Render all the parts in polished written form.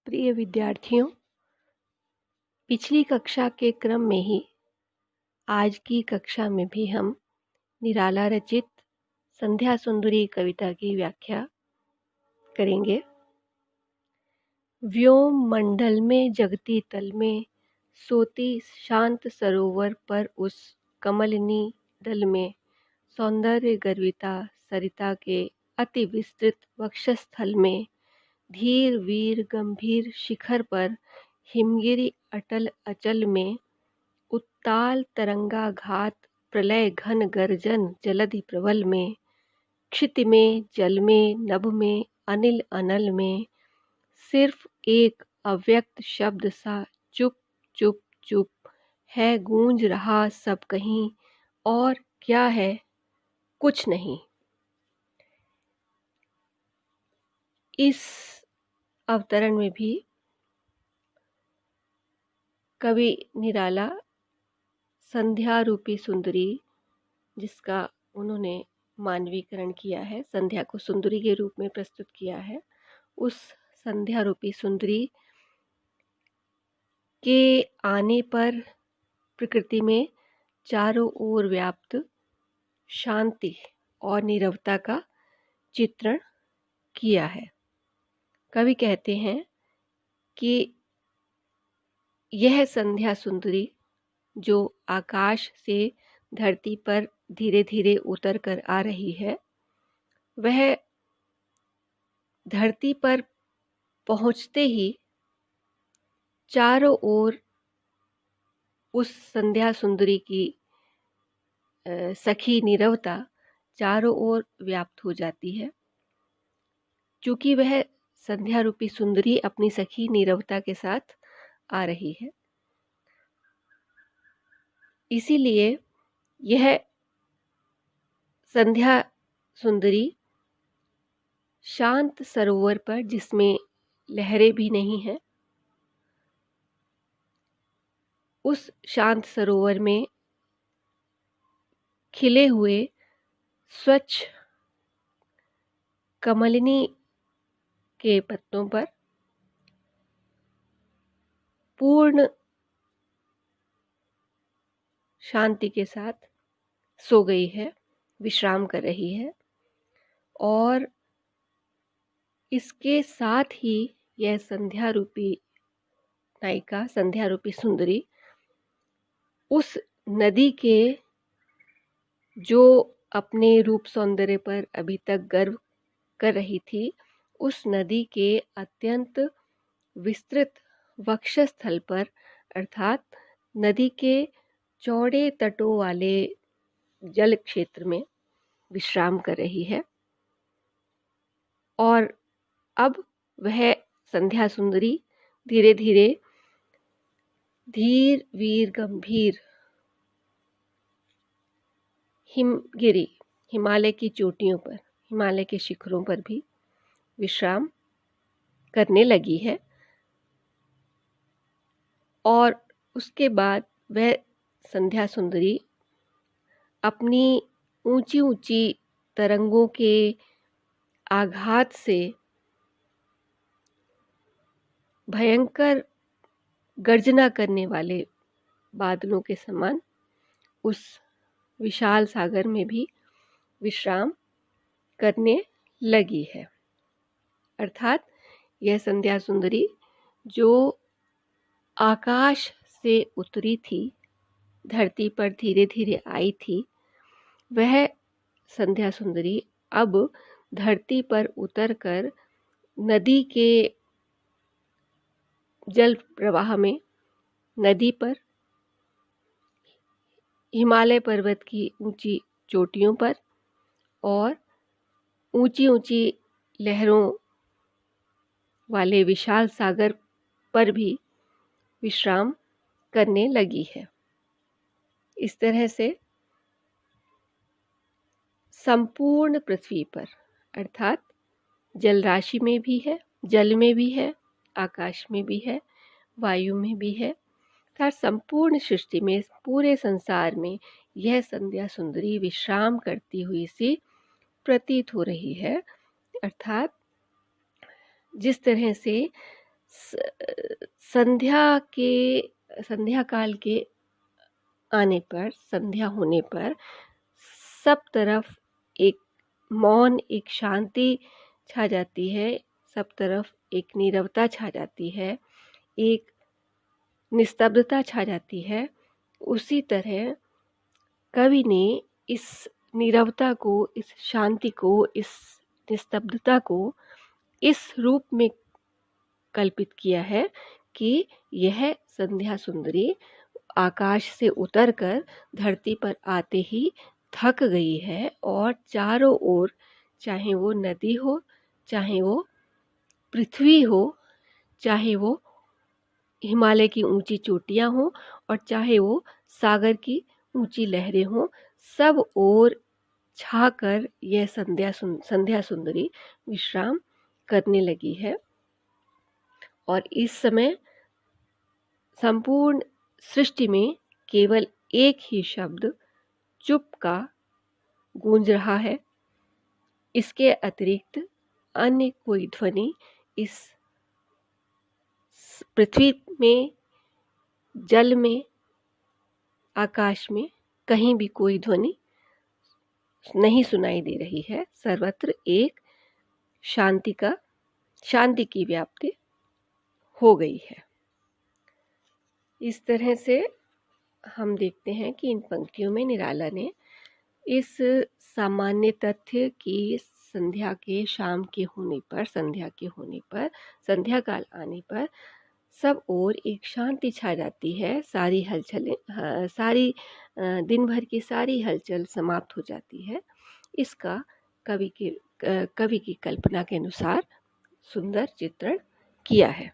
प्रिय विद्यार्थियों, पिछली कक्षा के क्रम में ही आज की कक्षा में भी हम निराला रचित संध्या सुंदरी कविता की व्याख्या करेंगे। व्योम मंडल में जगती तल में सोती शांत सरोवर पर उस कमलिनी दल में सौंदर्य गर्विता सरिता के अति विस्तृत वक्षस्थल में धीर वीर गंभीर शिखर पर हिमगिरी अटल अचल में उत्ताल तरंगा घात प्रलय घन गर्जन जलधि प्रबल में क्षिति में जल में नभ में अनिल अनल में सिर्फ एक अव्यक्त शब्द सा चुप चुप चुप है गूंज रहा सब कहीं और क्या है कुछ नहीं। इस अवतरण में भी कवि निराला संध्या रूपी सुंदरी, जिसका उन्होंने मानवीकरण किया है, संध्या को सुंदरी के रूप में प्रस्तुत किया है, उस संध्या रूपी सुंदरी के आने पर प्रकृति में चारों ओर व्याप्त शांति और नीरवता का चित्रण किया है। कवि कहते हैं कि यह संध्या सुंदरी जो आकाश से धरती पर धीरे धीरे उतर कर आ रही है, वह धरती पर पहुंचते ही चारों ओर उस संध्या सुंदरी की सखी नीरवता चारों ओर व्याप्त हो जाती है। चूंकि वह संध्या रूपी सुंदरी अपनी सखी नीरवता के साथ आ रही है, इसीलिए यह संध्या सुंदरी शांत सरोवर पर, जिसमें लहरें भी नहीं हैं, उस शांत सरोवर में खिले हुए स्वच्छ कमलिनी के पत्तों पर पूर्ण शांति के साथ सो गई है, विश्राम कर रही है। और इसके साथ ही यह संध्या रूपी नायिका, संध्या रूपी सुंदरी, उस नदी के, जो अपने रूप सौंदर्य पर अभी तक गर्व कर रही थी, उस नदी के अत्यंत विस्तृत वक्षस्थल पर, अर्थात नदी के चौड़े तटों वाले जल क्षेत्र में विश्राम कर रही है। और अब वह संध्या सुंदरी धीरे धीरे धीर वीर गंभीर हिमगिरी, हिमालय की चोटियों पर, हिमालय के शिखरों पर भी विश्राम करने लगी है। और उसके बाद वह संध्या सुंदरी अपनी ऊंची ऊंची तरंगों के आघात से भयंकर गर्जना करने वाले बादलों के समान उस विशाल सागर में भी विश्राम करने लगी है। अर्थात यह संध्या सुंदरी जो आकाश से उतरी थी, धरती पर धीरे धीरे आई थी, वह संध्या सुंदरी अब धरती पर उतरकर नदी के जल प्रवाह में, नदी पर, हिमालय पर्वत की ऊंची चोटियों पर और ऊंची ऊंची लहरों वाले विशाल सागर पर भी विश्राम करने लगी है। इस तरह से संपूर्ण पृथ्वी पर, अर्थात जल राशि में भी है, जल में भी है, आकाश में भी है, वायु में भी है, अर्थात संपूर्ण सृष्टि में, पूरे संसार में यह संध्या सुंदरी विश्राम करती हुई सी प्रतीत हो रही है। अर्थात जिस तरह से संध्या काल के आने पर, संध्या होने पर सब तरफ एक मौन, एक शांति छा जाती है, सब तरफ एक नीरवता छा जाती है, एक निस्तब्धता छा जाती है। उसी तरह कवि ने इस नीरवता को, इस शांति को, इस निस्तब्धता को इस रूप में कल्पित किया है कि यह संध्या सुंदरी आकाश से उतरकर धरती पर आते ही थक गई है और चारों ओर, चाहे वो नदी हो, चाहे वो पृथ्वी हो, चाहे वो हिमालय की ऊंची चोटियां हो और चाहे वो सागर की ऊंची लहरें हो, सब ओर छाकर यह संध्या सुंदरी विश्राम करने लगी है। और इस समय संपूर्ण सृष्टि में केवल एक ही शब्द चुप का गूंज रहा है। इसके अतिरिक्त अन्य कोई ध्वनि इस पृथ्वी में, जल में, आकाश में कहीं भी कोई ध्वनि नहीं सुनाई दे रही है। सर्वत्र एक शांति की व्याप्ति हो गई है। इस तरह से हम देखते हैं कि इन पंक्तियों में निराला ने इस सामान्य तथ्य की संध्या के होने पर, संध्या काल आने पर सब ओर एक शांति छा जाती है। दिन भर की सारी हलचल समाप्त हो जाती है। इसका कवि की कल्पना के अनुसार सुंदर चित्रण किया है।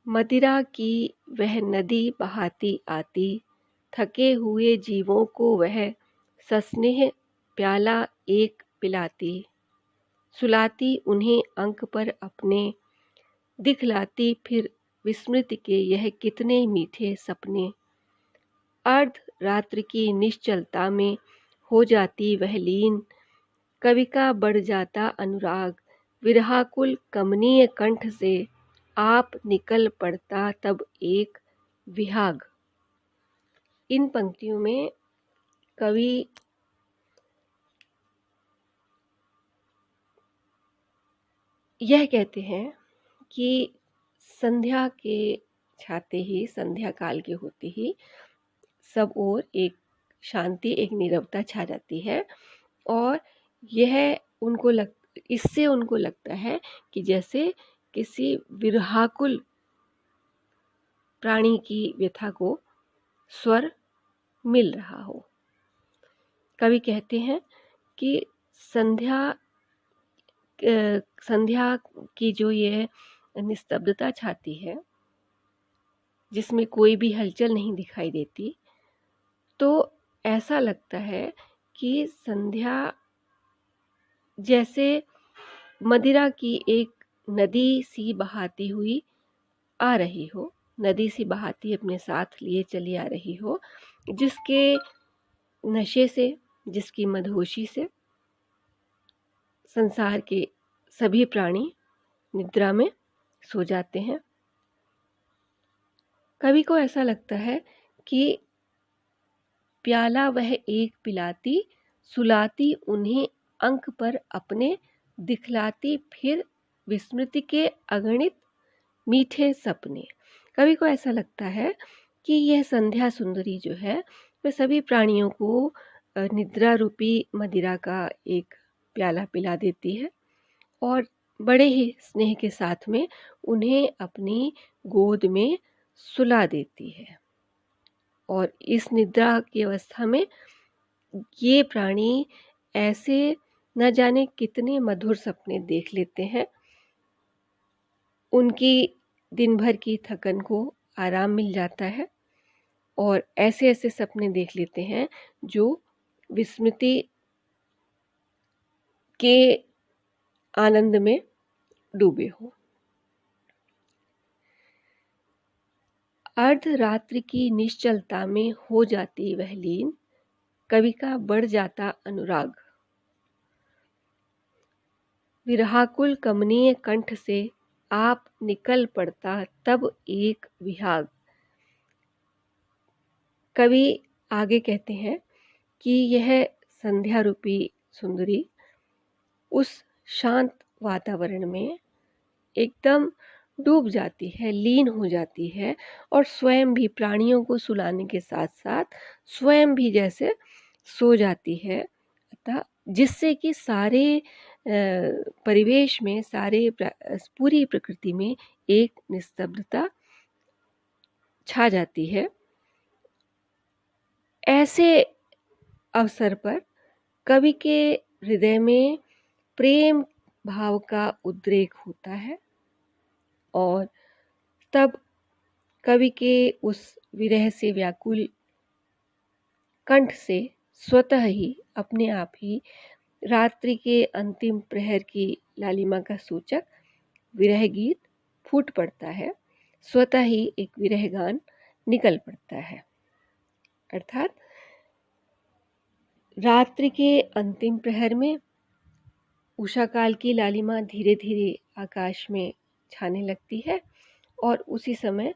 मदिरा की वह नदी बहाती आती, थके हुए जीवों को वह सस्नेह प्याला एक पिलाती, सुलाती उन्हें अंक पर अपने, दिखलाती फिर विस्मृति के यह कितने मीठे सपने। अर्ध रात्रि की निश्चलता में हो जाती वह लीन, कवि का बढ़ जाता अनुराग, विरहाकुल कमनीय कंठ से आप निकल पड़ता तब एक विहाग। इन पंक्तियों में कवि यह कहते हैं कि संध्या के छाते ही, संध्या काल के होते ही सब ओर एक शांति, एक नीरवता छा जाती है और इससे उनको लगता है कि जैसे किसी विरहाकुल प्राणी की व्यथा को स्वर मिल रहा हो। कवि कहते हैं कि संध्या की जो ये निस्तब्धता छाती है, जिसमें कोई भी हलचल नहीं दिखाई देती, तो ऐसा लगता है कि संध्या जैसे मदिरा की एक नदी सी बहाती हुई आ रही हो, नदी सी बहाती अपने साथ लिए चली आ रही हो, जिसके नशे से, जिसकी मदहोशी से संसार के सभी प्राणी निद्रा में सो जाते हैं। कवि को ऐसा लगता है कि प्याला वह एक पिलाती, सुलाती उन्हें अंक पर अपने, दिखलाती फिर विस्मृति के अगणित मीठे सपने। कवि को ऐसा लगता है कि यह संध्या सुंदरी जो है वह सभी प्राणियों को निद्रा रूपी मदिरा का एक प्याला पिला देती है और बड़े ही स्नेह के साथ में उन्हें अपनी गोद में सुला देती है। और इस निद्रा की अवस्था में ये प्राणी ऐसे न जाने कितने मधुर सपने देख लेते हैं। उनकी दिन भर की थकन को आराम मिल जाता है और ऐसे ऐसे सपने देख लेते हैं जो विस्मृति के आनंद में डूबे हो। अर्धरात्रि की निश्चलता में हो जाती वह लीन, कवि का बढ़ जाता अनुराग। विरहाकुल कमनीय कंठ से आप निकल पड़ता तब एक विहाग। कवि आगे कहते हैं कि यह संध्या रूपी सुंदरी उस शांत वातावरण में एकदम डूब जाती है, लीन हो जाती है और स्वयं भी प्राणियों को सुलाने के साथ साथ स्वयं भी जैसे सो जाती है। अतः जिससे कि सारे परिवेश में, पूरी प्रकृति में एक निस्तब्धता छा जाती है। ऐसे अवसर पर कवि के हृदय में प्रेम भाव का उद्रेक होता है और तब कवि के उस विरह से व्याकुल कंठ से स्वतः ही अपने आप ही रात्रि के अंतिम प्रहर की लालिमा का सूचक विरह गीत फूट पड़ता है। स्वतः ही एक विरह गान निकल पड़ता है। अर्थात रात्रि के अंतिम प्रहर में उषा काल की लालिमा धीरे धीरे आकाश में छाने लगती है और उसी समय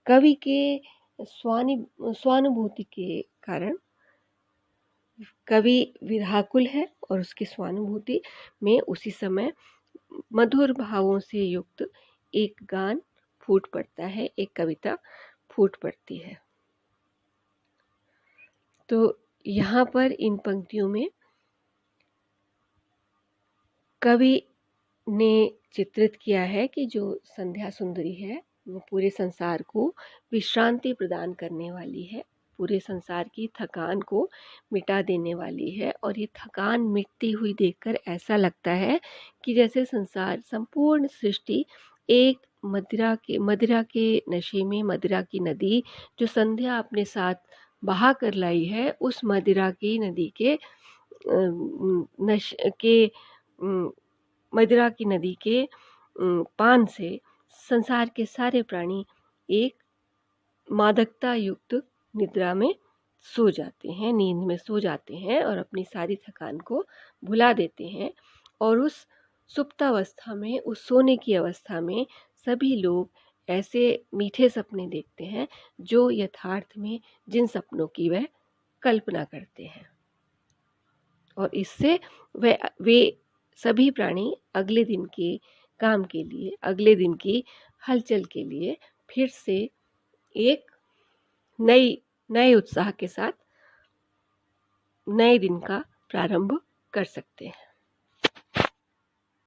कवि के स्वानुभूति के कारण कवि विरहाकुल है और उसकी स्वानुभूति में उसी समय मधुर भावों से युक्त एक गान फूट पड़ता है, एक कविता फूट पड़ती है। तो यहाँ पर इन पंक्तियों में कवि ने चित्रित किया है कि जो संध्या सुंदरी है वो पूरे संसार को विश्रांति प्रदान करने वाली है, पूरे संसार की थकान को मिटा देने वाली है। और ये थकान मिटती हुई देखकर ऐसा लगता है कि जैसे संसार, संपूर्ण सृष्टि एक मदिरा के नशे में, मदिरा की नदी जो संध्या अपने साथ बहा कर लाई है, उस मदिरा की नदी के मदिरा की नदी के पान से संसार के सारे प्राणी एक मादकता युक्त निद्रा में सो जाते हैं, नींद में सो जाते हैं और अपनी सारी थकान को भुला देते हैं। और उस सुप्तावस्था में, उस सोने की अवस्था में सभी लोग ऐसे मीठे सपने देखते हैं जो यथार्थ में जिन सपनों की वह कल्पना करते हैं। और इससे वे सभी प्राणी अगले दिन के काम के लिए, अगले दिन की हलचल के लिए फिर से एक नए उत्साह के साथ नए दिन का प्रारंभ कर सकते हैं।